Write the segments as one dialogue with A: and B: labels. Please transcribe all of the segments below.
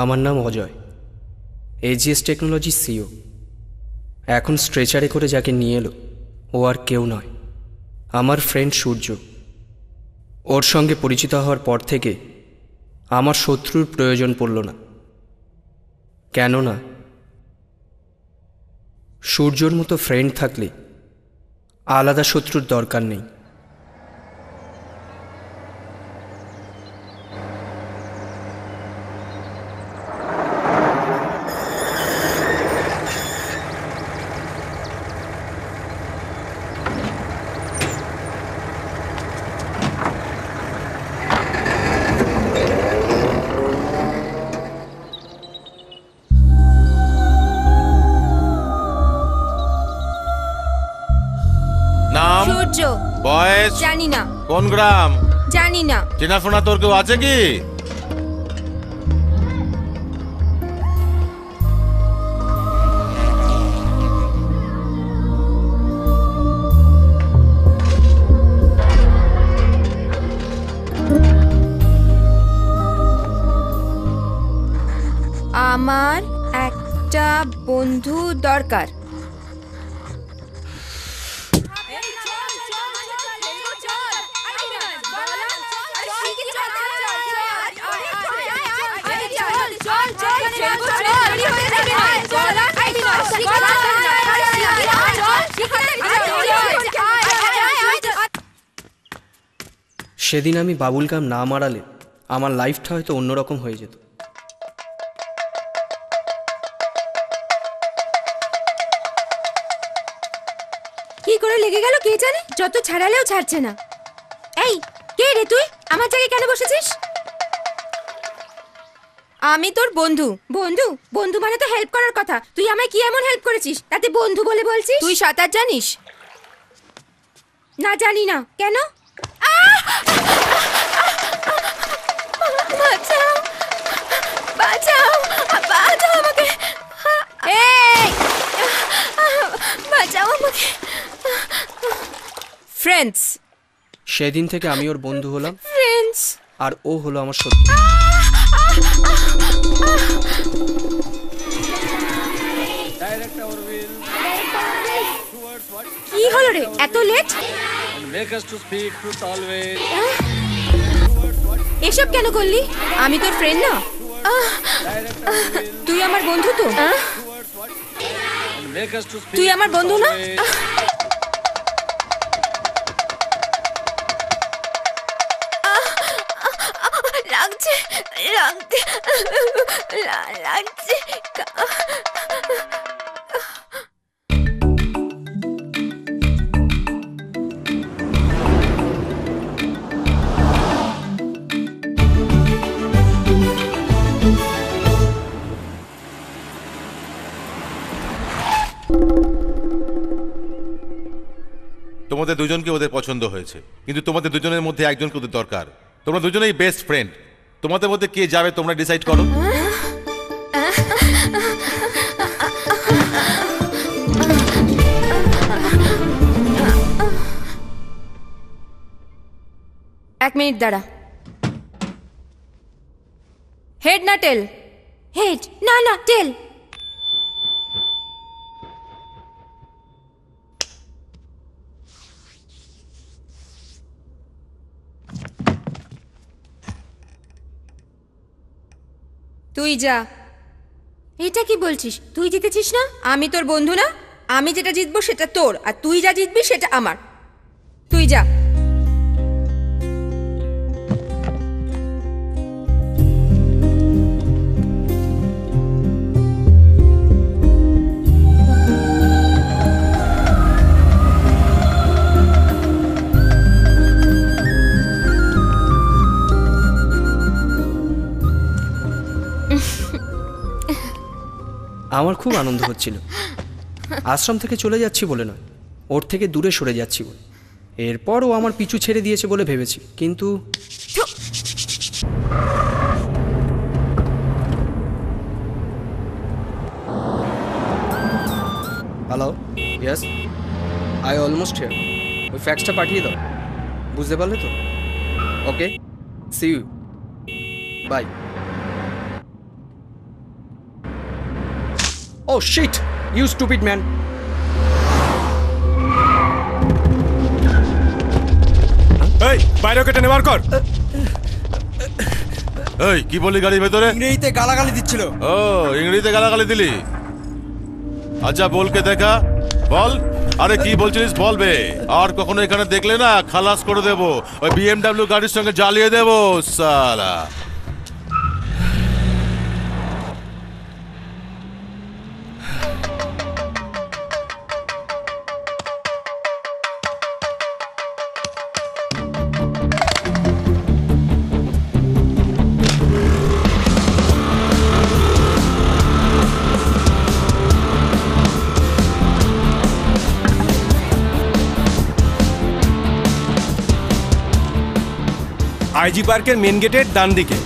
A: আমার নাম Ajay, AGS technology CO. এখন স্ট্রেচারে করে যাকে নিয়ে এলো ও আর কেউ নয়, আমার ফ্রেন্ড সূর্য। ওর সঙ্গে পরিচিত হওয়ার পর থেকে আমার শত্রুর প্রয়োজন পড়ল না, কেননা সূর্যর মতো ফ্রেন্ড থাকলে আলাদা শত্রুর দরকার নেই।
B: বয়স
C: জানি না।
B: কোন গ্রাম
C: জানি না।
B: চেনাফোনা তোর কেউ আছে কি?
C: আমার একটা বন্ধু দরকার।
A: সেদিন আমি বাবুল গাম না মারালে আমার লাইফটা হয়তো অন্যরকম হয়ে যেত।
C: কি করে লেগে গেল কে জানে, যত ছাড়ালেও ছাড়ছে না। এই কে রে তুই? আমার জায়গায় কেন বসেছিস? আমি তোর বন্ধু। বন্ধু? বন্ধু মানে তো হেল্প করার কথা। তুই আমায় কি এমন হেল্প করেছিস তাতে বন্ধু বলে বলছিস? তুই সাঁতার জানিস? না, জানি না। কেন? বাঁচাও, বাঁচাও, বাঁচাও আমাকে। এই বাঁচাও আমাকে। ফ্রেন্ডস।
A: সেদিন থেকে আমি ওর বন্ধু হলাম,
C: ফ্রেন্ডস,
A: আর ও হলো আমার শত্রু।
C: কি হলো রে, এত লেট? এসব কেন করলি? আমি তোর ফ্রেন্ড না? তুই আমার বন্ধু তো? তুই আমার বন্ধু না? লাগছে, লাগছে, লাগছে।
B: তোমাদের দুজনকে ওদের পছন্দ হয়েছে, কিন্তু তোমাদের দুজনের মধ্যে একজনকে ওদের দরকার। তোমরা দুজনেই বেস্ট ফ্রেন্ড। তোমাদের মধ্যে কে যাবে তোমরা ডিসাইড করো।
C: এক মিনিট দাঁড়া। হেড না টেল? হেড। না না, টেল। তুই যা। এটা কি বলছিস? তুই জিতেছিস না? আমি তোর বন্ধু না? আমি যেটা জিতবো সেটা তোর, আর তুই যা জিতবি সেটা আমার। তুই যা।
A: আমার খুব আনন্দ হচ্ছিল। আশ্রম থেকে চলে যাচ্ছি বলে নয়, ওর থেকে দূরে সরে যাচ্ছি বলে। এরপর ও আমার পিছু ছেড়ে দিয়েছে বলে ভেবেছি, কিন্তু hello, yes, I almost here. ওই ফ্যাক্সটা পাঠিয়ে দাও, বুঝতে পারলে তো? Okay, see you, bye. Oh shit, you stupid man.
D: এই বাইরে কেটে নেবার কর।
B: এই কি বললি গাড়ির ভেতরে?
D: ইংরেজিতে গালাগালি দিচ্ছিল।
B: ও ইংরেজিতে গালাগালি দিলি? আচ্ছা বলকে দেখা, বল। আরে কি বলছিস বলবে। আর কখনো এখানে দেখলে না খালাস করে দেবো, ওই বিএমডব্লিউ গাড়ির সঙ্গে জ্বালিয়ে দেবো সালা।
D: আইজি পার্কের মেন গেটের ডান দিকে।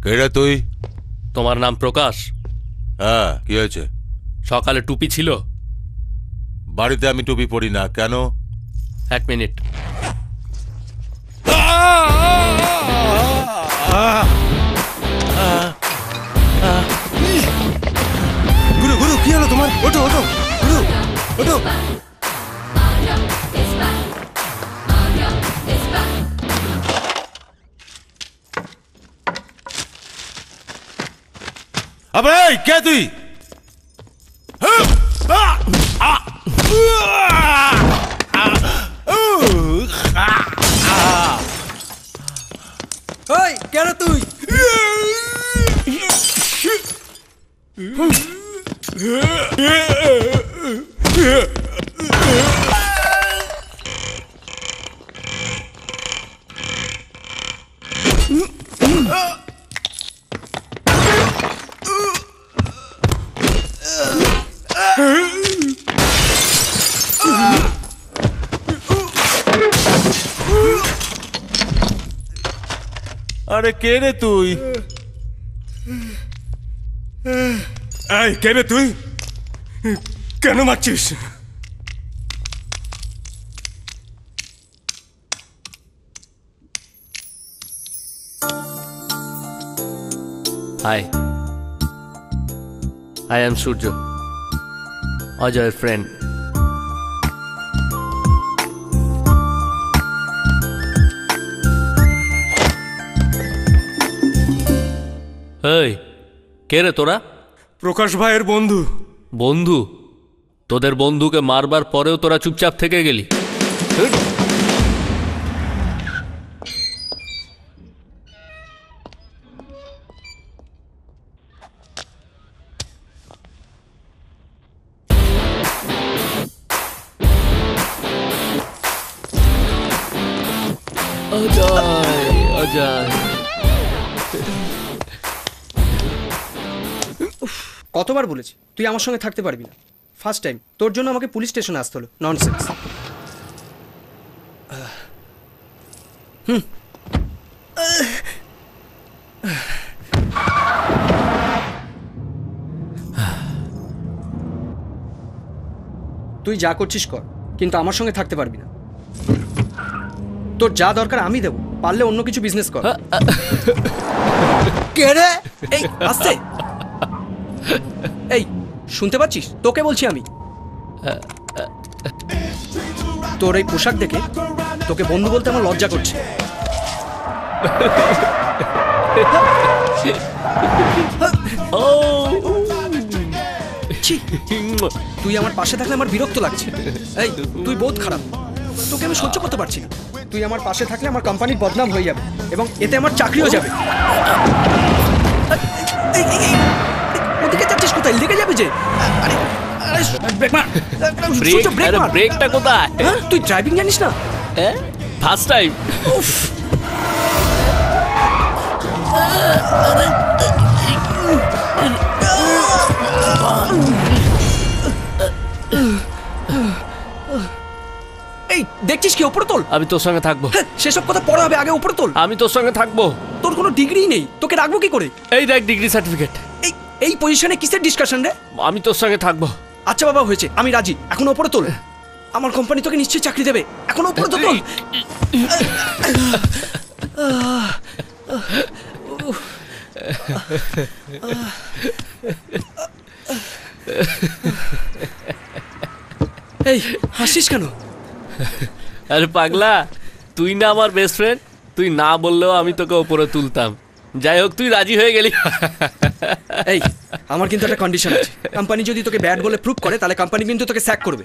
B: কেডা তুই?
E: তোমার নাম প্রকাশ?
B: হ্যাঁ, কি হয়েছে?
E: সকালে টুপি ছিল?
B: বাড়িতে আমি টুপি পরি না, কেন?
E: এক মিনিট।
D: গুরু গুরু কি হলো তোমার? ওঠো ওঠো গুরু, ওঠো।
B: আবে এই কে তুই?
D: এই কেন তুই?
B: আরে কে রে তুই?
D: এই কে রে তুই? কেন মারছিস?
E: হাই, আই এম সূর্য, অজয়ের ফ্রেন্ড। এই কে রে তোরা?
D: প্রকাশ ভাইয়ের বন্ধু।
E: বন্ধু? তোদের বন্ধুকে মারবার পরেও তোরা চুপচাপ থেকে গেলি? অজয়, অজয়।
A: কতবার বলেছি তুই আমার সঙ্গে থাকতে পারবি না। ফার্স্ট টাইম তোর জন্য আমাকে পুলিশ স্টেশনে আসতে হলো। ননসেন্স। তুই যা করছিস কর, কিন্তু আমার সঙ্গে থাকতে পারবি না। তোর যা দরকার আমি দেবো, পারলে অন্য কিছু বিজনেস কর।
D: কে রে? এই আস্তে।
A: এই শুনতে পাচ্ছিস? তোকে বলছি আমি। তোর এই পোশাক দেখে তোকে বন্ধু বলতে আমার লজ্জা করছে। ছি, তুই আমার পাশে থাকলে আমার বিরক্ত লাগছে। এই তুই বহুত খারাপ, তোকে আমি সহ্য করতে পারছি না। তুই আমার পাশে থাকলে আমার কোম্পানির বদনাম হয়ে যাবে এবং এতে আমার চাকরিও যাবে। ওদিকে যাচ্ছিস কোথায়? লেগে যাবে যে। আরে আরে ব্রেক মার।
E: ব্রেক, ব্রেকটা কোথায়?
A: তুই ড্রাইভিং জানিস না?
E: First time.
A: দেখছিস কি ওপরে তোল।
E: আমি তোর সঙ্গে থাকবো।
A: হ্যাঁ, সেসব কথা পরে হবে, আগে ওপরে তোল।
E: আমি তোর সঙ্গে থাকবো।
A: তোর কোনো ডিগ্রি নেই, তোকে রাখবো কি করে?
E: এই দেখ ডিগ্রি সার্টিফিকেট।
A: এই এই পজিশনে কিসের ডিসকাশন রে?
E: আমি তোর সঙ্গে থাকবো।
A: আচ্ছা বাবা, হয়েছে, আমি রাজি। এখন ওপরে তোল, আমার কোম্পানি তোকে নিশ্চয়ই চাকরি দেবে। এখন ওপরে তো তোল। এই হাসিস কেন?
E: আরে পাগলা, তুই না আমার বেস্ট ফ্রেন্ড, তুই না বললেও আমি তোকে ওপরে তুলতাম। যাই হোক, তুই রাজি হয়ে গেলি।
A: এই আমার কিন্তু একটা কন্ডিশন আছে, কোম্পানি যদি তোকে ব্যাড বলে প্রুভ করে তাহলে কোম্পানি কিন্তু তোকে স্যাক করবে।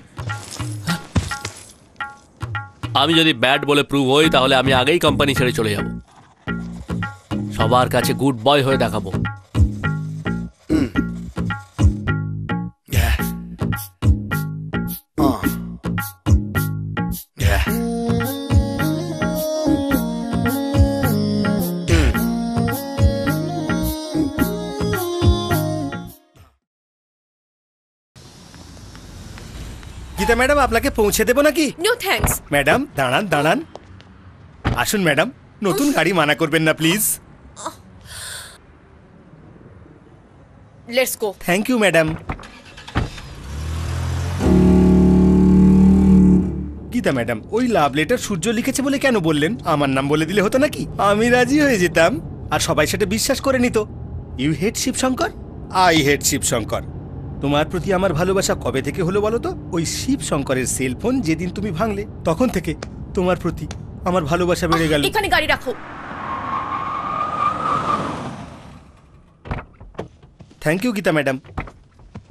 E: আমি যদি ব্যাড বলে প্রুভ হই তাহলে আমি আগেই কোম্পানি ছেড়ে চলে যাব, সবার কাছে গুড বয় হয়ে দেখাবো।
D: গীতা ম্যাডাম, আপনাকে পৌঁছে দেবো নাকি?
C: No thanks.
D: ম্যাডাম দাঁড়ান দাঁড়ান, আসুন ম্যাডাম, নতুন গাড়ি মানা করবেন না please.
C: Let's go.
D: Thank you madam. Geeta madam, ওই লাভ লেটার সূর্য লিখেছে বলে কেন বললেন? আমার নাম বলে দিলে হতো নাকি? আমি রাজি হয়ে যেতাম, আর সবাই সেটা বিশ্বাস করে নিত। You hate Shivshankar, I hate Shivshankar. তোমার প্রতি আমার ভালোবাসা কবে থেকে হলো বলো তো? ওই শিবশঙ্করের সেলফোন যেদিন তুমি ভাঙলে, তখন থেকে তোমার প্রতি আমার ভালোবাসা বেড়ে গেল।
C: এখানে গাড়ি রাখো।
D: Thank you Geeta madam.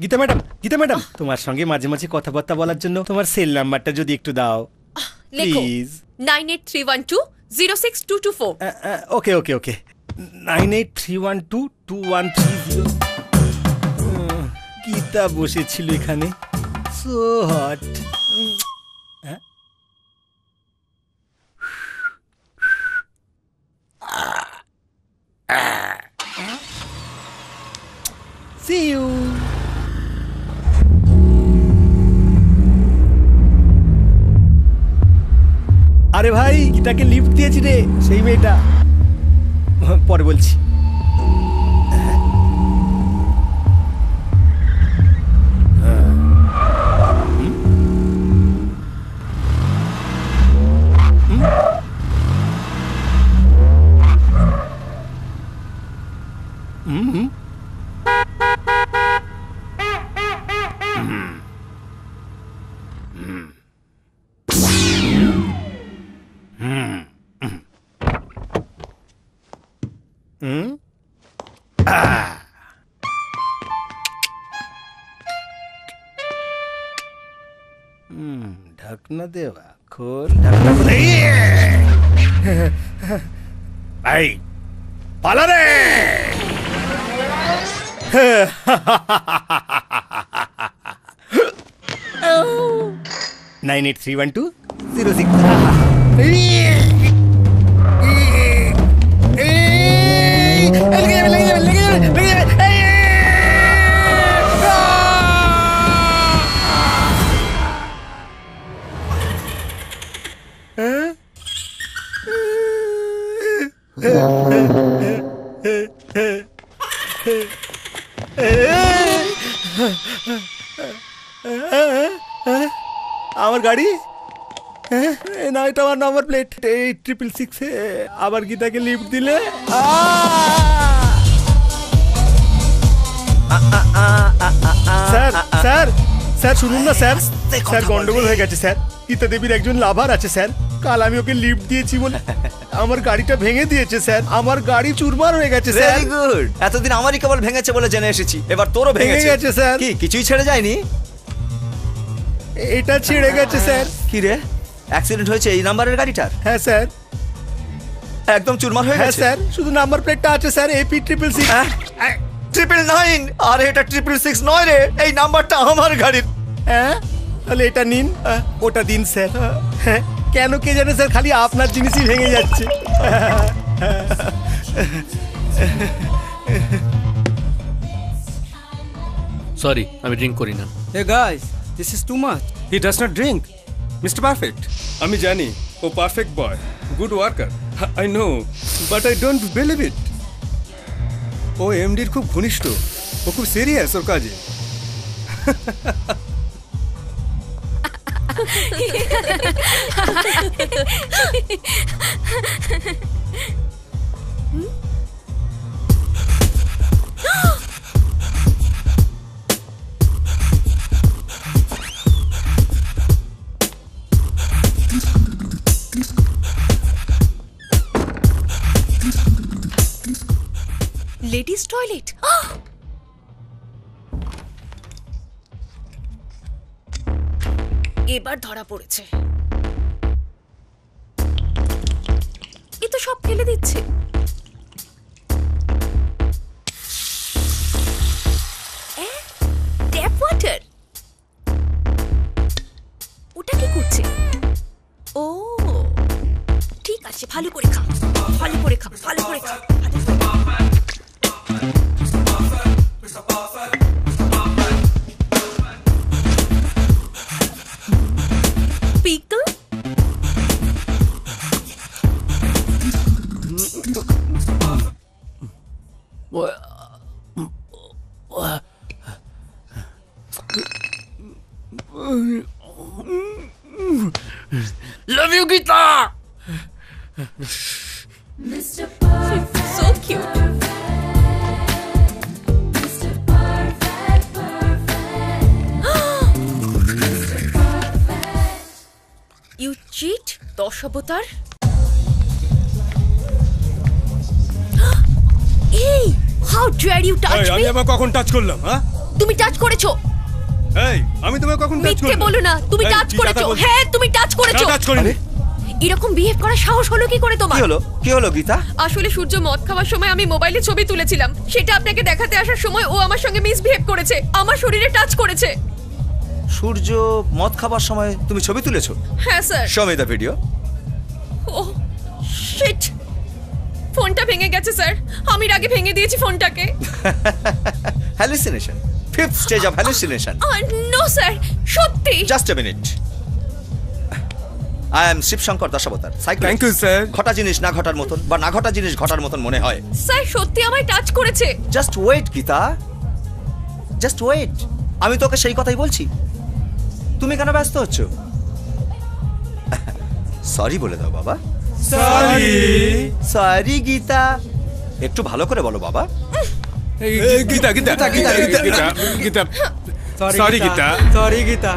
D: Geeta madam, Geeta madam, তোমার সঙ্গে মাঝে মাঝে কথাবার্তা বলার জন্য তোমার সেল নাম্বারটা যদি একটু দাও
C: লেখো
D: প্লিজ।
C: 9831206224।
D: ওকে ওকে ওকে, 9831221330। গীতা বসেছিল এখানে, সো হট। See you. আরে ভাই, গীতাকে লিফট দিয়েছি রে, সেই মেয়েটা। পরে বলছি। ঢাকনা দেওয়া, খোল ঢাকনা খোল। এই পালা রে। 98312306। আমার গাড়ি না, এটা আমার নাম্বার প্লেট 8666। আবার গীতাকে লিফট দিলে স্যার স্যার স্যার শুনুন না স্যার, স্যার গন্ডগোল হয়ে গেছে স্যার। গীতা দেবীর একজন লাভার আছে স্যার, কাল আমি ওকে লিফট দিয়েছি বলে আমার গাড়িটা ভেঙে দিয়েছে স্যার। আমার গাড়ি চুরমার হয়ে গেছে স্যার।
F: ভেরি গুড, এতদিন আমারই কেবল ভেঙেছে বলে জেনে এসেছি, এবার তোরও
D: ভেঙে গেছে স্যার।
F: কি কিছুই ছেড়ে যায়নি?
D: এটা ছিঁড়ে গেছে স্যার।
F: কি রে, অ্যাক্সিডেন্ট হয়েছে এই নাম্বারের গাড়িটার?
D: হ্যাঁ স্যার।
F: একদম চুরমার হয়ে
D: হ্যাঁ
F: গেছে
D: স্যার, শুধু নাম্বার প্লেটটা আছে স্যার, AP 666।
F: 999। আরে এটা 666 নয় রে, এই নাম্বারটা আমার গাড়ির।
D: হ্যাঁ, তাহলে এটা নিন, ওটা দিন স্যার। হ্যাঁ, কেন কে জানে স্যার, খালি আপনার জিনিসই ভেঙে যাচ্ছে।
E: সরি, আমি ড্রিঙ্ক করি না।
G: Hey guys, this is too much. He does not drink.
D: Mister perfect, আমি জানি ও perfect boy, good worker, I know, but I don't believe it. ও এমডির খুব ঘনিষ্ঠ, ও খুব সিরিয়াস ওর কাজে।
G: লেডিস টয়লেট, এবার ধরা পড়েছে। এ তো সব ফেলে দিচ্ছে। ট্যাপ ওয়াটার, ওটা কি করছে? ও ঠিক আছে, ভালো করে খা, ভালো করে খা, ভালো করে খা। Pickle?
E: Love you, Gita!
G: So cute. You cheat, Dashavatara. Hey, how dare you touch me?
D: আমি আবার কখন টাচ করলাম? হ্যাঁ,
G: তুমি টাচ করেছো।
D: এই আমি তোমায় কখন টাচ করলাম?
G: মিথ্যে বলো না, তুমি
D: এই,
G: টাচ
D: কি
G: করেছো।
D: কথা বলছো?
G: হ্যাঁ, তুমি টাচ করেছো।
D: টাচ করিনি।
G: এরকম বিহেভ করার সাহস হলো কি করে তোমার?
F: কি হলো গীতা?
G: আসলে সূর্য মদ খাওয়ার সময় আমি মোবাইলে ছবি তুলেছিলাম, সেটা আপনাকে দেখাতে আসার সময় ও আমার সঙ্গে মিসবিহেভ করেছে, আমার শরীরে টাচ করেছে।
F: সূর্য মদ খাবার সময় তুমি ছবি তুলেছো?
G: হ্যাঁ sir.
F: Show me the video.
G: Oh shit, ফোনটা ভেঙে গেছে স্যার, আমি রাগে ভেঙে দিয়েছি ফোনটাকে।
F: Hallucination, fifth stage of hallucination.
G: No sir, সত্যি।
F: Just a minute. I am Shivshankar Dashavatar, psychologist.
D: Thank you sir.
F: ঘটা জিনিস না ঘটার মতন বা না ঘটা জিনিস ঘটার মতন মনে হয়।
G: স্যার সত্যি আমায় টাচ করেছে।
F: Just wait Geeta, just wait. আমি তোকে সেই কথাই বলছি, তুমি কেন ব্যস্ত হচ্ছ? সরি বলে দাও বাবা।
D: সরি।
F: সরি গীতা, একটু ভালো করে বলো বাবা।
D: Gita Gita Gita Gita Gita, sorry Gita, sorry Gita.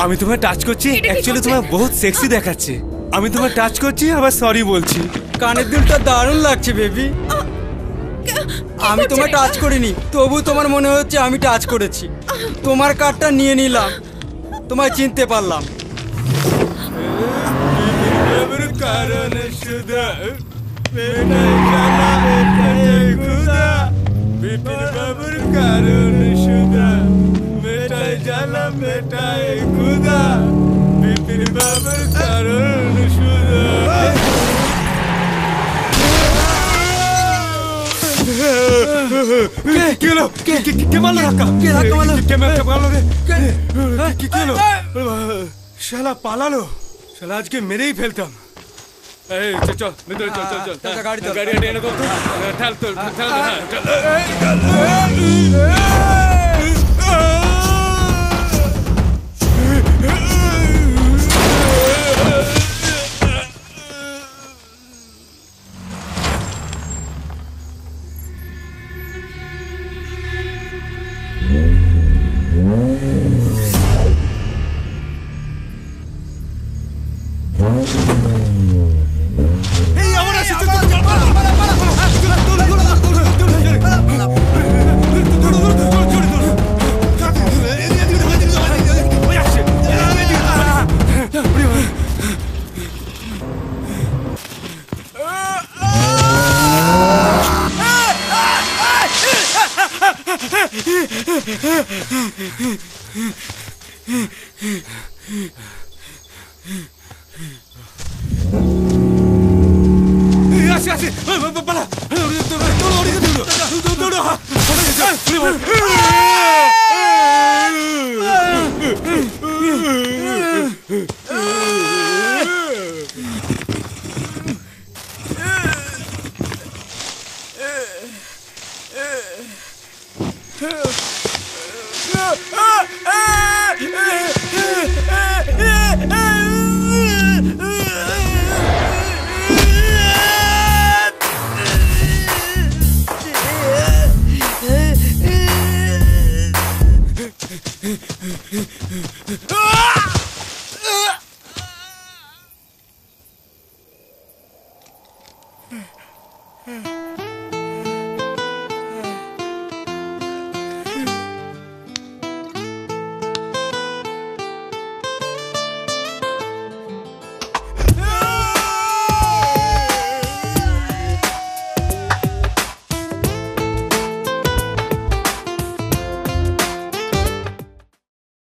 D: আমি তোমায় টাচ করছি,
G: এটা কি
D: অ্যাকচুয়ালি
G: করছে?
D: তোমায় বহুত সেক্সি দেখাচ্ছে। আমি তোমায় টাচ করছি আবার সরি বলছি।
H: কানের দুলটা দারুণ লাগছে বেবি। আমি তোমায় টাচ করিনি, তবু তোমার মনে হচ্ছে আমি টাচ করেছি। তোমার কার্ডটা নিয়ে নিলাম, তোমায় চিনতে পারলাম।
D: কি হলো? কে মারলো ধাক্কা?
H: কে ধাক্কা মারলো?
D: কে মারলো রে? কি হলো? শালা পালালো। শালা আজকে মেরেই ফেলতাম। এই চল চল ভিতরে, চল চল চল।
H: গাড়ি তোল।
D: গাড়ি এনে কর তো। ঠেল তোল, ঠেল